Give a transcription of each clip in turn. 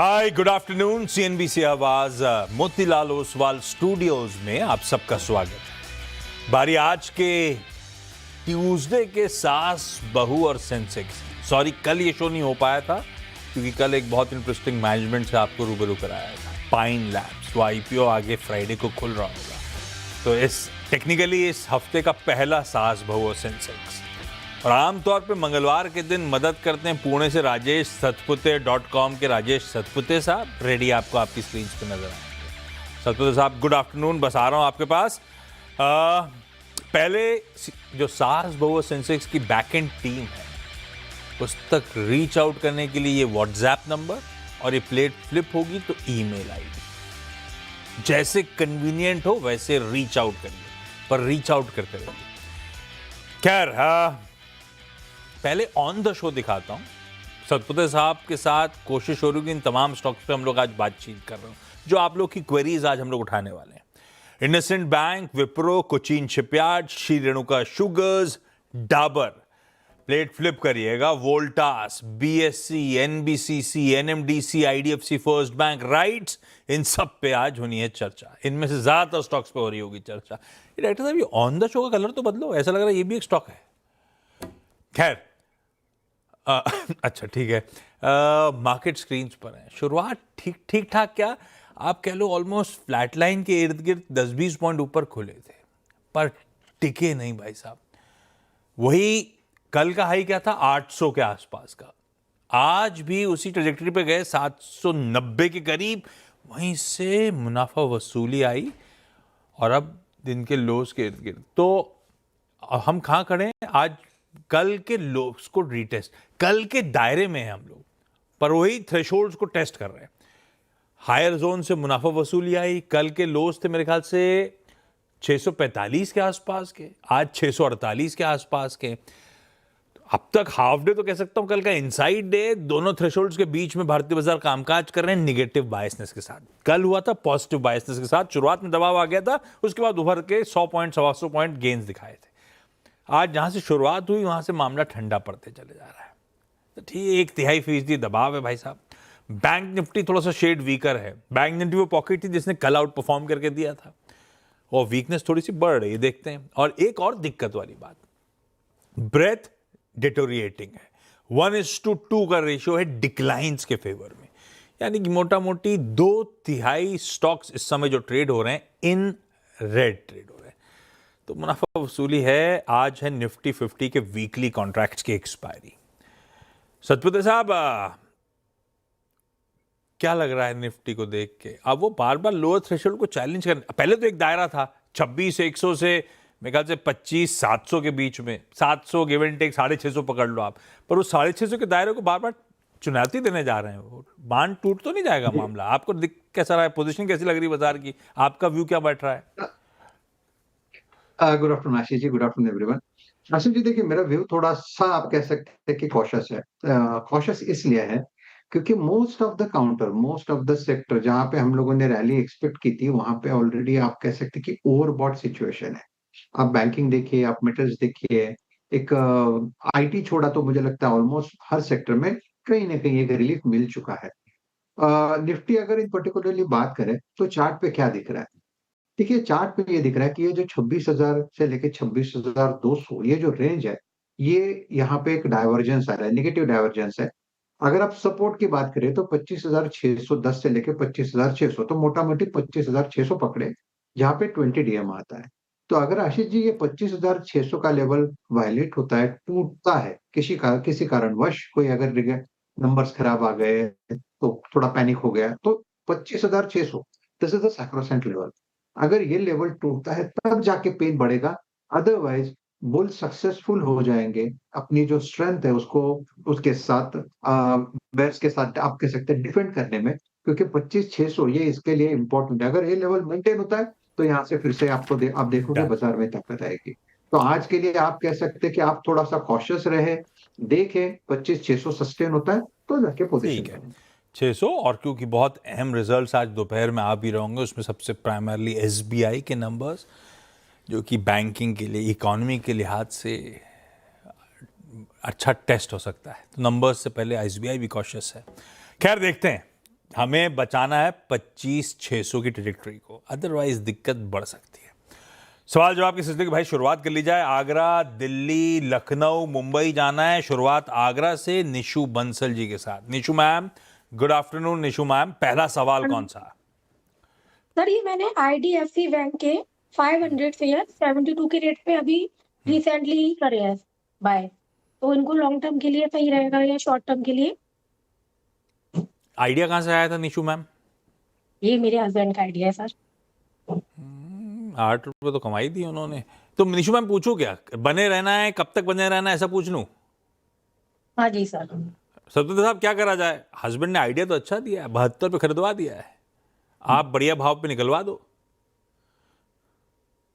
हाय, good afternoon. CNBC आवाज Motilal Oswal studios में आप सबका स्वागत है। बारी आज के ट्यूसडे के सास बहू और सेंसेक्स। सॉरी, कल ये शो नहीं हो पाया था क्योंकि कल एक बहुत इंटरेस्टिंग मैनेजमेंट से आपको रूबरू कराया था, पाइन लैब्स। तो आईपीओ आगे फ्राइडे को खुल रहा होगा, तो टेक्निकली इस हफ्ते का पहला सास बहू और सेंसेक्स। और आमतौर पे मंगलवार के दिन मदद करते हैं पुणे से राजेश सतपुते.com के राजेश सतपुते साहब। रेडी आपको आपकी स्क्रीन पे नजर आएंगे। सतपुते साहब, गुड आफ्टरनून। बस आ रहा हूँ आपके पास। पहले जो सास बहू सेंसेक्स की बैकएंड टीम है उस तक रीच आउट करने के लिए ये व्हाट्सएप नंबर और ये प्लेट फ्लिप होगी तो ईमेल आईडी। जैसे कन्वीनियंट हो वैसे रीच आउट करिए, पर रीच आउट करते रहिए। खैर, पहले ऑन द शो दिखाता हूं। सतपुते साहब के साथ कोशिश हो रही है इन तमाम स्टॉक्स पे हम लोग आज बातचीत कर रहे हैं, जो आप लोग की क्वेरीज आज हम लोग उठाने वाले हैं। IndusInd bank, Wipro, Cochin shipyard, Shri Renuka sugars, Dabur. Plate flip करिएगा। Voltas, BSC, NBCC, NMDC, IDFC first bank, RITES, इन सब पे आज होनी है चर्चा। इनमें से ज्यादातर स्टॉक्स पे हो रही होगी चर्चा। डायरेक्टर साहब, ये ऑन द शो का कलर तो बदलो, ऐसा लग रहा है ये भी एक स्टॉक है। खैर, अच्छा ठीक है। मार्केट स्क्रीन्स पर है। शुरुआत ठीक ठाक, क्या आप कह लो ऑलमोस्ट फ्लैट लाइन के इर्द गिर्द 10-20 पॉइंट ऊपर खुले थे, पर टिके नहीं भाई साहब। वही कल का हाई क्या था, 800 के आसपास का। आज भी उसी ट्रेजेक्टरी पे गए, 790 के करीब। वहीं से मुनाफा वसूली आई और अब दिन के लोस के इर्द गिर्द। तो हम कहाँ खड़े हैं आज? कल के लोस को रीटेस्ट, कल के दायरे में है हम लोग, पर वही थ्रेशोल्ड्स को टेस्ट कर रहे हैं। हायर जोन से मुनाफा वसूली आई। कल के लोस थे मेरे ख्याल से 645 के आसपास के, आज 648 के आसपास के। अब तक हाफ डे तो कह सकता हूं कल का इनसाइड डे। दोनों थ्रेशोल्ड्स के बीच में भारतीय बाजार कामकाज कर रहे हैं निगेटिव बायसनेस के साथ। कल हुआ था पॉजिटिव बायसनेस के साथ। शुरुआत में दबाव आ गया था, उसके बाद उभर के 100 पॉइंट 125 पॉइंट गेंस दिखाए थे। आज जहां से शुरुआत हुई वहां से मामला ठंडा पड़ते चले जा रहा है। तो ठीक 1/3% दबाव है भाई साहब। बैंक निफ्टी थोड़ा सा शेड वीकर है। बैंक निफ्टी वो पॉकेट थी जिसने कल आउट परफॉर्म करके दिया था, और वीकनेस थोड़ी सी बढ़ रही है, देखते हैं। और एक और दिक्कत वाली बात, ब्रेथ डिटोरिएटिंग है। 1:2 का रेशियो है डिक्लाइंस के फेवर में, यानी कि मोटा मोटी 2/3 स्टॉक्स इस समय जो ट्रेड हो रहे हैं इन रेड ट्रेड हो रहे हैं। तो मुनाफा वसूली है। आज है निफ्टी 50 के वीकली कॉन्ट्रैक्ट्स की एक्सपायरी। सतपुते साहब, क्या लग रहा है निफ्टी को देख के? अब वो बार बार लोअर थ्रेशोल्ड को चैलेंज कर, पहले तो एक दायरा था 26,100 से मेरे ख्याल से 25,700 के बीच में, 700 गिव एंड टेक 650 पकड़ लो आप, पर उस 650 के दायरे को बार बार चुनौती देने जा रहे हैं। बांध टूट तो नहीं जाएगा मामला? आपको कैसा रहा है? पोजीशन कैसी लग रही है बाजार की? आपका व्यू क्या बैठ रहा है? Good afternoon Ashish ji, good afternoon everyone. Ashish ji, देखिए मेरा व्यू थोड़ा सा आप कह सकते हैं कि कॉशियस है। कॉशियस इसलिए है क्योंकि most of the counter, most of the sector जहां पे हम लोगों ने रैली एक्सपेक्ट की थी, वहां पे ऑलरेडी आप कह सकते हैं कि ओवरबॉट सिचुएशन है। आप बैंकिंग देखिए, आप मेटल्स देखिए, एक आईटी छोड़ा तो मुझे लगता है ऑलमोस्ट हर सेक्टर में कहीं ना कहीं एक रिलीफ मिल चुका है। निफ्टी अगर इन पर्टिकुलरली बात करें तो चार्ट पे क्या दिख रहा है? देखिए चार्ट पे ये दिख रहा है कि ये जो 26,000 से लेके 26,200 ये जो रेंज है, ये यहाँ पे एक डाइवर्जेंस आ रहा है, नेगेटिव डाइवर्जेंस है। अगर आप सपोर्ट की बात करें तो 25,610 से लेके 25,600, तो मोटा मोटी 25,600 पकड़े, जहाँ पे 20 डीएम आता है। तो अगर आशीष जी ये 25,600 का लेवल वायलेट होता है, टूटता है किसी कारणवश, कोई अगर नंबर्स खराब आ गए तो थोड़ा पैनिक हो गया, तो 25,600 this is the sacrosanct level. अगर ये लेवल टूटता है तब जाके पेन बढ़ेगा, अदरवाइज बुल सक्सेसफुल हो जाएंगे अपनी जो स्ट्रेंथ है उसको, उसके साथ बेयर्स के साथ आप कह सकते हैं डिफेंड करने में, क्योंकि 25,600 ये इसके लिए इंपॉर्टेंट है। अगर ये लेवल मेंटेन होता है तो यहाँ से फिर से आप देखोगे बाजार में ताकत आएगी। तो आज के लिए आप कह सकते हैं कि आप थोड़ा सा कॉशियस रहे, देखें 25,600 सस्टेन होता है तो जाके पोजीशन ठीक है, करें। 600। और क्योंकि बहुत अहम रिजल्ट्स आज दोपहर में आ भी रहेंगे, उसमें सबसे प्राइमरली एसबीआई के नंबर्स, जो कि बैंकिंग के लिए, इकोनॉमी के लिहाज से अच्छा टेस्ट हो सकता है। तो नंबर्स से पहले एसबीआई भी कॉशियस है। खैर देखते हैं हमें बचाना है 25,600 की ट्रेजेक्टरी को, अदरवाइज दिक्कत बढ़ सकती है। सवाल जवाब के सिलसिले की भाई शुरुआत कर ली जाए। आगरा, दिल्ली, लखनऊ, मुंबई जाना है। शुरुआत आगरा से निशु बंसल जी के साथ। Nishu ma'am, good afternoon. Nishu ma'am, पहला सवाल कौन सा? सर ये मैंने आईडीएफसी बैंक के 500 शेयर 72 के रेट पे अभी रिसेंटली ही करे हैं बाय, तो इनको लॉन्ग टर्म के लिए सही रहेगा या शॉर्ट टर्म के लिए? आइडिया कहां से आया था निशु मैम? ये मेरे हस्बैंड का आइडिया है सर। 8 रुपये तो कमाई दी उन्होंने। तो निशु मैम पूछू क्या, बने रहना है, कब तक बने रहना है, ऐसा पूछ लूं? हाँ जी सर। सत्यदेव साहब क्या करा जाए? हस्बैंड ने आइडिया तो अच्छा दिया है, 72 पे खरीदवा दिया है, आप बढ़िया भाव पे निकलवा दो।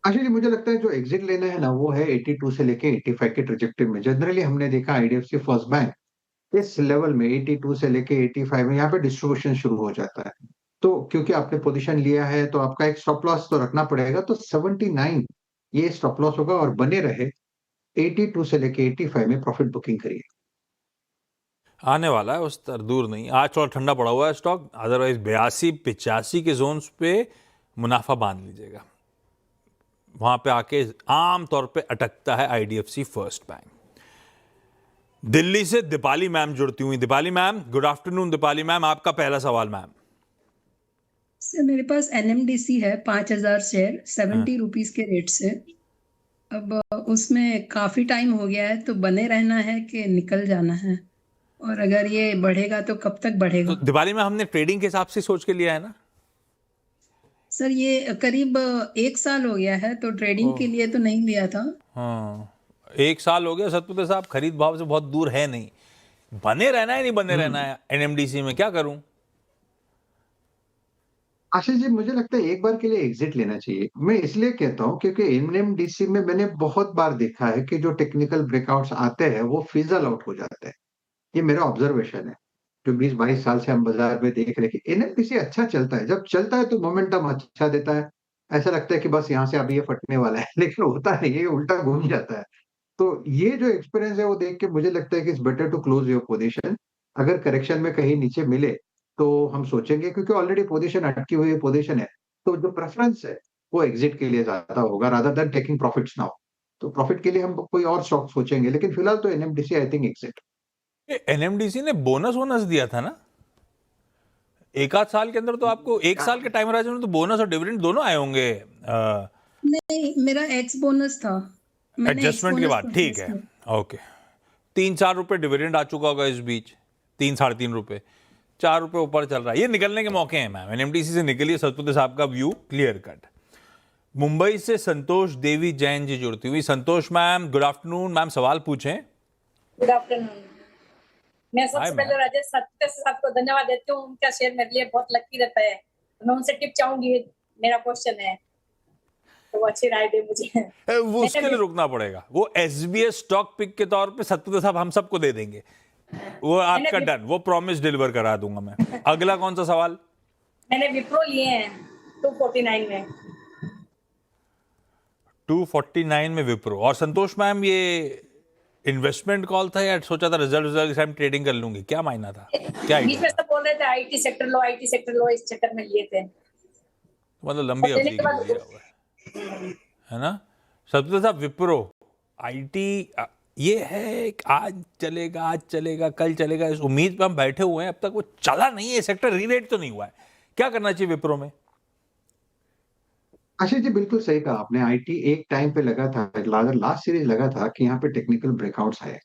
आशीष जी, मुझे लगता है जो एग्जिट लेना है ना वो है 82 से लेके 85 के ट्रेजेक्टरी में। जनरली हमने देखा आईडीएफसी फर्स्ट बैंक इस लेवल में 82 से लेके 85 में यहाँ पे डिस्ट्रीब्यूशन शुरू हो जाता है। तो क्योंकि आपने पोजीशन लिया है तो आपका एक स्टॉप लॉस तो रखना पड़ेगा, तो 79 ये स्टॉप लॉस होगा और बने रहे 82 से लेके 85 में प्रॉफिट बुकिंग करिए। आने वाला है उस तर, दूर नहीं। आज थोड़ा ठंडा पड़ा हुआ है स्टॉक, अदरवाइज 82-85 के जोन्स पे मुनाफा बांध लीजिएगा। वहां पे आके आम तौर पे अटकता है आईडीएफसी फर्स्ट बैंक। दिल्ली से दीपाली मैम जुड़ती हुई। Deepali ma'am, good afternoon. Deepali ma'am, आपका पहला सवाल मैम। सर मेरे पास एनएमडीसी है 5,000 शेयर 70 रुपीज के रेट से। अब उसमें काफी टाइम हो गया है, तो बने रहना है कि निकल जाना है, और अगर ये बढ़ेगा तो कब तक बढ़ेगा? तो दीपाली में हमने ट्रेडिंग के हिसाब से सोच के लिया है ना? सर ये करीब 1 साल हो गया है, तो ट्रेडिंग के लिए तो नहीं लिया था। हाँ, 1 साल हो गया। सतपुत्र साहब, खरीद भाव से बहुत दूर है नहीं। बने रहना है, नहीं बने रहना है एनएमडीसी में, क्या करूं? आशीष जी, मुझे लगता है एक बार के लिए एग्जिट लेना चाहिए। मैं इसलिए कहता हूँ क्योंकि एनएमडीसी में मैंने बहुत बार देखा है कि जो टेक्निकल ब्रेकआउट्स आते हैं वो फिजल आउट हो जाते हैं। ये मेरा ऑब्जर्वेशन है। जो 20-22 साल से हम बाजार में देख रहे हैं कि एनएमडीसी अच्छा चलता है, जब चलता है तो मोमेंटम अच्छा देता है। ऐसा लगता है कि बस यहाँ से अभी ये फटने वाला है लेकिन होता नहीं, ये उल्टा घूम जाता है। तो ये जो एक्सपीरियंस है वो देख के मुझे लगता है कि it's better to close your position. अगर करेक्शन में कहीं नीचे मिले तो हम सोचेंगे, क्योंकि ऑलरेडी पोजीशन अटकी हुई पोजीशन है, तो जो प्रेफरेंस है वो एग्जिट के लिए ज्यादा होगा rather than taking profits now. तो प्रॉफिट के लिए हम कोई और स्टॉक सोचेंगे, लेकिन फिलहाल तो NMDC I think exit. NMDC ने बोनस वोनस दिया था ना एक आध साल के अंदर, तो आपको 1 साल के टाइम होराइजन में तो बोनस और डिविडेंड दोनों आए होंगे। नहीं, मेरा एक्स बोनस था। मैंने एडजस्टमेंट के बाद, ठीक है, ओके। 3-4 रुपए डिविडेंड आ चुका होगा इस बीच, 3-3.5 रुपए, 4 रुपए ऊपर चल रहा है। ये निकलने के मौके हैं मैम, एनएमडीसी से निकलिए। सतपुत्र साहब का व्यू क्लियर कट। मुंबई से संतोष देवी जैन जी जुड़ती हुई। संतोष मैम, गुड आफ्टरनून। मैम सवाल पूछें। Good afternoon. मैं Hi, सबसे ma'am. पहले राजेश सत्य साहब को धन्यवाद देती हूँ। उनका शेयर मेरे लिए बहुत लकी रहता है, तो मैं उनसे टिप चाहूंगी। मेरा क्वेश्चन है तो वो अच्छी राय दे मुझे। वो उसके लिए रुकना पड़ेगा। वो एसबीएस स्टॉक पिक के तौर पे सतपुत्र साहब हम सबको दे देंगे, वो आपका डन, वो प्रॉमिस डिलीवर करा दूंगा मैं। अगला कौन सा सवाल? मैंने विप्रो लिए हैं 249 में। 249 में विप्रो। और संतोष मैम, ये इन्वेस्टमेंट कॉल था या सोचा था रिजल्ट टाइम ट्रेडिंग कर लूंगी? क्या मायना था, क्या बीच में idea? सब बोल रहे थे आईटी सेक्टर लो, आईटी सेक्टर लो, इस चक्कर में लिए थे। मतलब लंबी और लेने अवधि के के बाद लिए लिया हुआ है ना? सतपुत्र साहब, विप्रो आईटी ये है कि आज चलेगा कल चलेगा, इस उम्मीद पे हम बैठे हुए हैं। अब तक वो चला नहीं है, सेक्टर रीरेट तो नहीं हुआ है। क्या करना चाहिए विप्रो में? आशीष जी, बिल्कुल सही कहा आपने। आईटी एक टाइम पे लगा था, लास्ट सीरीज लगा था कि यहाँ पे टेक्निकल ब्रेकआउट्स आए।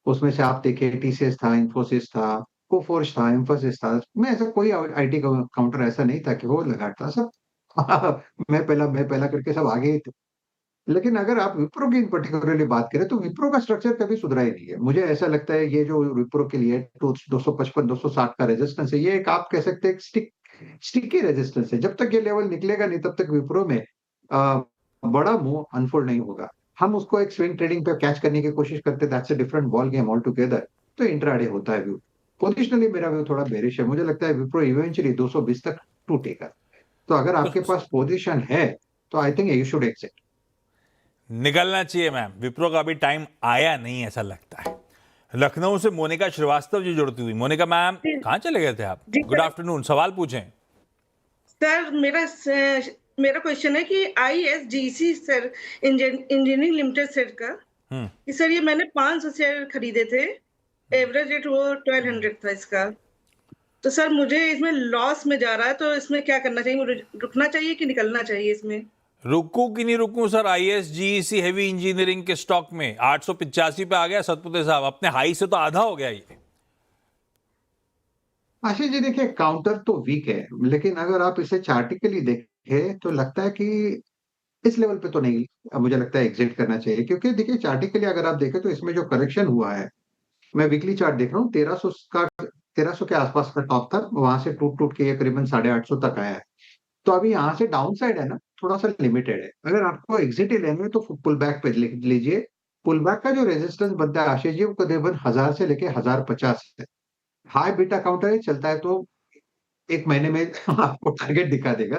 उसमें से आप देखिए टीसीएस था, इन्फोसिस था, कोफोर्ज था, एम्फोसिस था। में ऐसा कोई आईटी काउंटर ऐसा नहीं था कि वो लगा था सब। मैं पहला करके सब आगे ही थे। लेकिन अगर आप विप्रो की इन पर्टिकुलरली बात करें तो विप्रो का स्ट्रक्चर कभी सुधरा ही नहीं है। मुझे ऐसा लगता है ये जो विप्रो के लिए 255-260 का रेजिस्टेंस है, ये एक आप कह सकते हैं स्टिकी रेजिस्टेंस है। जब तक ये लेवल निकलेगा नहीं तब तक विप्रो में बड़ा मूव अनफोल्ड नहीं होगा। हम उसको एक स्विंग ट्रेडिंग पे कैच करने की कोशिश करते हैं, that's a different ball game all together. तो इंट्राडे होता है व्यू। पोजिशनली मेरा व्यू थोड़ा बेरिश है। मुझे लगता है विप्रो इवेंचुअली 220 तक टूटेगा। तो अगर आपके तो पास पोजीशन है तो I think you should exit. निकलना चाहिए मैम। विप्रो का अभी टाइम आया नहीं ऐसा लगता है। लखनऊ से मोनिका श्रीवास्तव जी जुड़ती हुई। मोनिका मैम, कहाँ चले गए थे आप? जी, गुड आफ्टरनून, सवाल पूछें। सर मेरा क्वेश्चन है कि ISGC sir engineering limited sir का कि सर ये मैंने 500 शेयर खरीदे थे, एवरेज रेट वो 1200 था इसका। तो सर मुझे इसमें लॉस में जा रहा है, तो इसमें क्या करना चाहिए? मुझे रुकना चाहिए कि निकलना चाहिए इसमें? रुकू कि नहीं रुकू सर? ISGC हेवी इंजीनियरिंग के स्टॉक में 885 पे आ गया सतपुते साहब, अपने हाई से तो आधा हो गया ये। आशीष जी देखिए, काउंटर तो वीक है, लेकिन अगर आप इसे चार्टिकली देखें तो लगता है कि इस लेवल पे तो नहीं, अब मुझे लगता है एग्जिट करना चाहिए, क्योंकि देखिए चार्टिकली अगर आप देखें तो इसमें जो करेक्शन हुआ है, मैं वीकली चार्ट देख रहा हूँ, 1300 के आसपास का टॉप था, वहां से टूट टूट के ये करीबन 850 तक आया है। तो अभी यहाँ से डाउन साइड है ना, थोड़ा सा लिमिटेड है। अगर आपको एग्जिट ही लेंगे तो पुल बैक पे लीजिए। पुल बैक का जो रेजिस्टेंस बनता है आशीष जी, वो करीबन 1000 से लेके 1050 है। हाई बीटा काउंटर चलता है तो एक महीने में आपको टारगेट दिखा देगा।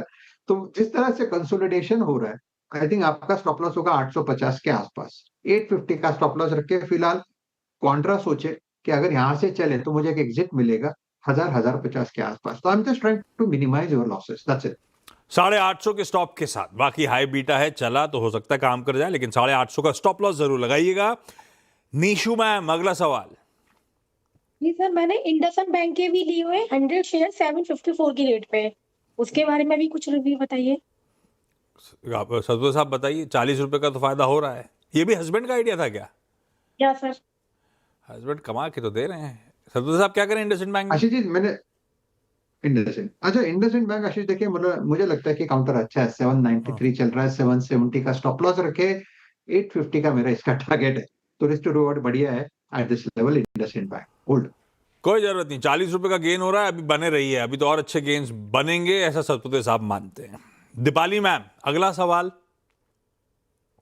तो जिस तरह से कंसोलिडेशन हो रहा है, आई थिंक आपका स्टॉप लॉस होगा 850 के आसपास। 850 का स्टॉप लॉस रख के फिलहाल कॉन्ट्रा सोचे कि अगर यहाँ से चले तो मुझे एक एग्जिट मिलेगा 1050 के आसपास। तो I am just trying to minimise your losses, that's it. 850 के स्टॉप के साथ, बाकी हाई बीटा है, चला तो हो सकता है काम कर जाए, लेकिन 850 का स्टॉप लॉस जरूर लगाइएगा। नीशू मैम, अगला सवाल। जी सर, मैंने इंडसइंड बैंक के भी लिए हुए 100 शेयर 754 की रेट पे, उसके बारे में भी कुछ रिव्यू बताइए। सतपुते साहब बताइए, 40 रुपए का तो फायदा हो रहा है। ये भी हस्बैंड का आइडिया था क्या? क्या सर? हस्बैंड कमा के तो दे रहे हैं। सतपुते साहब क्या करें इंडसइंड बैंक में? आशीष जी मैंने इंडसइंड, अच्छा इंडसइंड बैंक आशीष देखिए, मतलब मुझे लगता है कि काउंटर अच्छा है, 793 चल रहा है, 770 का स्टॉप लॉस रखे, 850 का मेरा इसका टारगेट है। तो रिस्क टू रिवॉर्ड बढ़िया है at this level. IndusInd bank hold. कोई जरूरत नहीं, 40 रुपए का गेन हो रहा है, अभी बने रही है, अभी तो और अच्छे गेन्स बनेंगे, ऐसा सतपुते साहब मानते हैं। दीपाली मैम, अगला सवाल।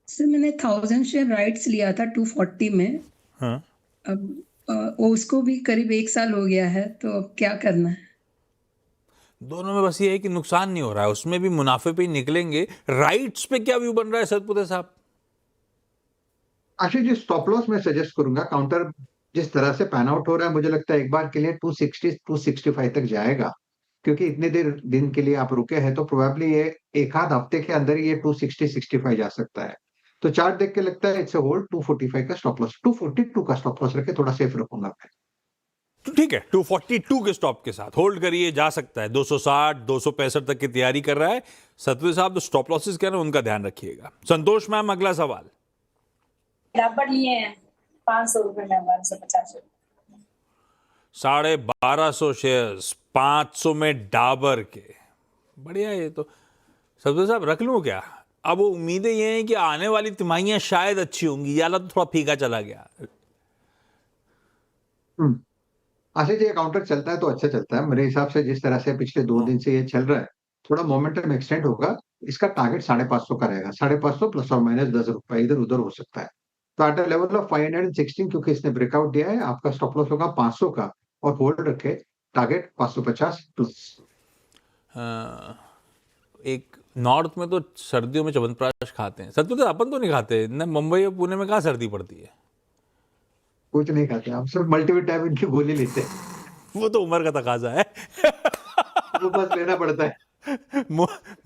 सर मैंने 1000 शेयर राइट्स लिया था 240 में। हाँ। अब उसको भी करीब 1 साल हो गया है, तो अब क्या करना है? दोनों में बस ये है कि नुकसान नहीं हो रहा है, उसमें भी मुनाफे पे ही निकलेंगे। राइट्स पे क्या व्यू बन रहा है सतपुते साहब? आशीष जी स्टॉप लॉस मैं सजेस्ट करूंगा, काउंटर जिस तरह से पैन आउट हो रहा है, मुझे लगता है एक बार के लिए 260 265 तक जाएगा, क्योंकि इतने देर दिन के लिए आप रुके हैं, तो प्रोबेबली ये एक आध हफ्ते के अंदर ही ये 260 65 जा सकता है। तो चार्ट देख के लगता है इट्स अ होल्ड। 245 का स्टॉप लॉस, 242 का स्टॉप लॉस रखे, थोड़ा सेफ रखूंगा मैं। तो ठीक है, 242 के स्टॉप के साथ होल्ड करिए, जा सकता है। 260 265 तक की तैयारी कर रहा है सतपुते साहब, तो स्टॉप लॉसेस क्या है उनका ध्यान रखिएगा। संतोष मैम, अगला सवाल। बराबर लिए हैं 500 रुपए में, 1250 रुपए। 1250 शेयर्स 500 में डाबर के, बढ़िया है ये तो। सतपुते साहब रख लूं क्या? अब वो उम्मीदें ये हैं कि आने वाली तिमाहियां शायद अच्छी होंगी, या तो थोड़ा फीका चला गया। आशीष जी काउंटर चलता है तो अच्छा चलता है मेरे हिसाब से। जिस तरह से पिछले 2 दिन से ये चल रहा है, थोड़ा मोमेंटम एक्सटेंड होगा। इसका टारगेट 550 का रहेगा, 550 प्लस और माइनस 10 रुपए इधर उधर हो सकता है। तो एट लेवल ऑफ 516, क्योंकि इसने ब्रेकआउट दिया है, आपका स्टॉप लॉस होगा 500 का, और होल्ड रखे, टारगेट 550 प्लस। एक नॉर्थ में तो सर्दियों में च्यवनप्राश खाते हैं, सतपुते अपन तो नहीं खाते न। मुंबई और पुणे में कहाँ सर्दी पड़ती है? कुछ नहीं खाते हम, सिर्फ मल्टीविटामिन की गोली लेते हैं। वो तो उम्र का तकाजा है। वो बस लेना पड़ता है।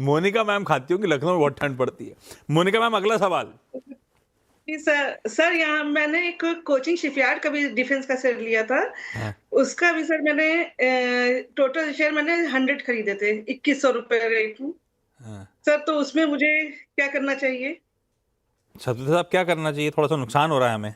मोनिका मैम खाती होंगी, लखनऊ में बहुत ठंड पड़ती है। मोनिका मैम, अगला सवाल। जी सर यहाँ मैंने एक कोचिंग शिपयार्ड का भी डिफेंस का शेयर लिया था। हाँ। उसका भी सर मैंने टोटल शेयर मैंने 100 खरीदे थे 2100 रुपए रेट में। हाँ। सर तो उसमें मुझे क्या करना चाहिए? सतपुते साहब क्या करना चाहिए? थोड़ा सा नुकसान हो रहा है हमें।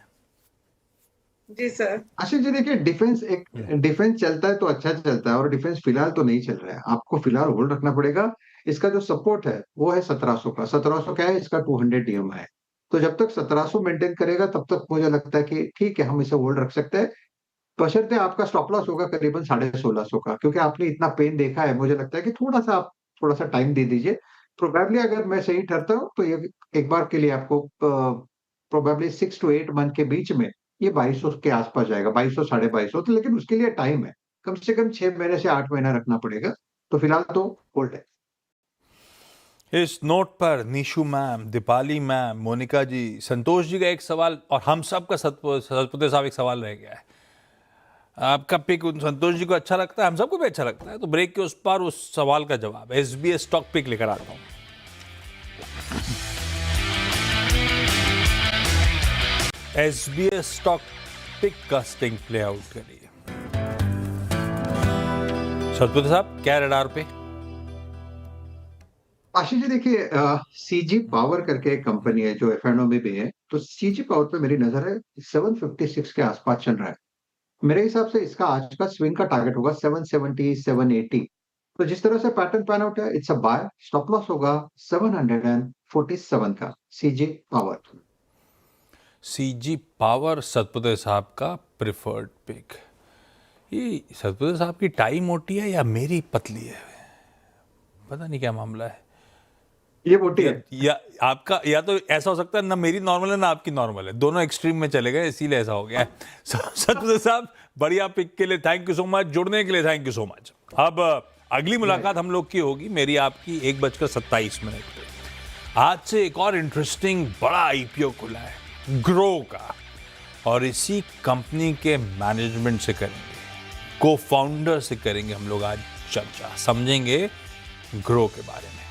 जी सर। आशीष जी देखिए, डिफेंस चलता है तो अच्छा चलता है, और डिफेंस फिलहाल तो नहीं चल रहा है, आपको फिलहाल होल्ड रखना पड़ेगा। इसका जो सपोर्ट है वो है 1700 का। 1700 क्या है? इसका 200 डीएम है। तो जब तक 1700 मेंटेन करेगा, तब तक मुझे लगता है कि ठीक है, हम इसे होल्ड रख सकते हैं। बशर्ते आपका स्टॉप लॉस होगा करीबन 1650 का, क्योंकि आपने इतना पेन देखा है, मुझे लगता है कि थोड़ा सा टाइम दे दीजिए। प्रोबेबली अगर मैं सही ठहरता हूँ तो ये एक बार के लिए आपको प्रोबेबली 6 to 8 मंथ के बीच में ये 2200 के आसपास जाएगा, 2200 2250। तो लेकिन उसके लिए टाइम है, कम से कम 6 महीने से 8 महीना रखना पड़ेगा। तो फिलहाल तो होल्ड है। इस नोट पर निशु मैम, दीपाली मैम, मोनिका जी, संतोष जी का एक सवाल और हम सब का सतपुते साहब एक सवाल रह गया है। आपका पिक उन संतोष जी को अच्छा लगता है, हम सबको भी अच्छा लगता है, तो ब्रेक के उस पार उस सवाल का जवाब एसबीएस स्टॉक पिक लेकर आता हूं। एसबीएस स्टॉक पिक का स्टिंग प्ले आउट करिए। सतपुते साहब क्या रडार पे? आशीष जी देखिए, सीजी पावर करके एक कंपनी है जो एफएनओ में भी है, तो सीजी पावर पे मेरी नजर है 756 के आसपास चल रहा है। मेरे हिसाब से इसका आज का स्विंग का टारगेट होगा 770 780। तो जिस तरह से पैटर्न पैन आउट है, it's a buy. Stop loss होगा 747 का CG power. CG power Satpute साहब का प्रिफर्ड पिक। ये सतपुते साहब की टाई मोटी है या मेरी पतली है, पता नहीं क्या मामला है। ये मोटी है या आपका, या तो ऐसा हो सकता है ना मेरी नॉर्मल है ना आपकी नॉर्मल है, दोनों एक्सट्रीम में चले गए इसीलिए ऐसा हो गया है। सतपुते साहब बढ़िया पिक के लिए थैंक यू सो मच, जुड़ने के लिए थैंक यू सो मच। अब अगली मुलाकात हम लोग की होगी मेरी आपकी 1:27 पे। आज से एक और इंटरेस्टिंग बड़ा आईपीओ खुला है ग्रो का, और इसी कंपनी के मैनेजमेंट से करेंगे, को फाउंडर से करेंगे हम लोग आज चर्चा, समझेंगे ग्रो के बारे में।